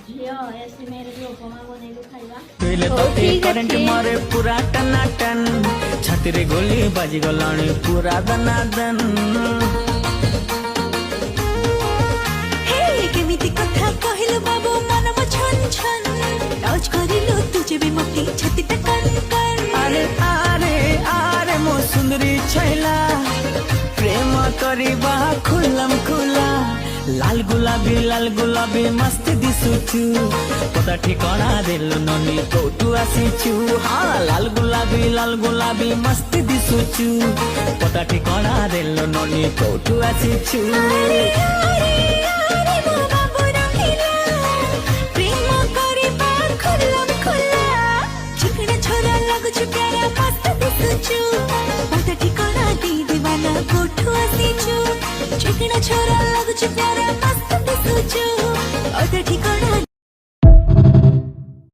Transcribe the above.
ଝିଅ ଏସି ମେରେ ଉପମା ବନେଇଲୁ ଖାଇବା। କହିଲେ ତତେ କରେଣ୍ଟ ମାରେ ପୁରା ଟନାଟନ ଛାତିରେ ଗୋଲି ବାଜି ଗଲାଣି ପୁରା ଦନାଦନ। ହେ କେମିତି କଥା କହିଲୁ ବାବୁ ମନ ମୋ ଛନ ଛନ ଟଚ୍ କରିଲୁ ତୁ ଯେବେ ମତେ ଛାତିଟା କନ କନ। ଆରେ ଆରେ ଆରେ ମୋ ସୁନ୍ଦରୀ छैଲା ପ୍ରେମ କରିବା ଖୁଲମ ଖୁଲା ଲାଲ ଗୁଲାବୀ ମସ୍ତ ଦିଶୁଛୁ ପତା ଠିକଣା ଦେଲୁ ନନି କୋଉଠୁ ଆସିଛୁ। ହଁ ଲାଲ ଗୁଲାବୀ ମସ୍ତ ଦିଶୁଛୁ ପତା ଠିକଣା ଦେଲୁ ନନି କୋଉଠୁ ଆସିଛୁ। ଆରେ ମୋ ବାବୁ ରଖିଲା ପ୍ରେମ କରିବା ଖୁଲମ ଖୁଲା ଚିକଣା ଛୋରା ଲାଗୁଛୁ ପ୍ୟାରା ମସ୍ତ ଦିଶୁଛୁ ପତା ଠିକଣା ଦେଇ ଦେବାନା କୋଉଠୁ ଆସିଛୁ। ଚିକଣା ଛୋରା ଲାଗୁଛୁ ପ୍ୟାରା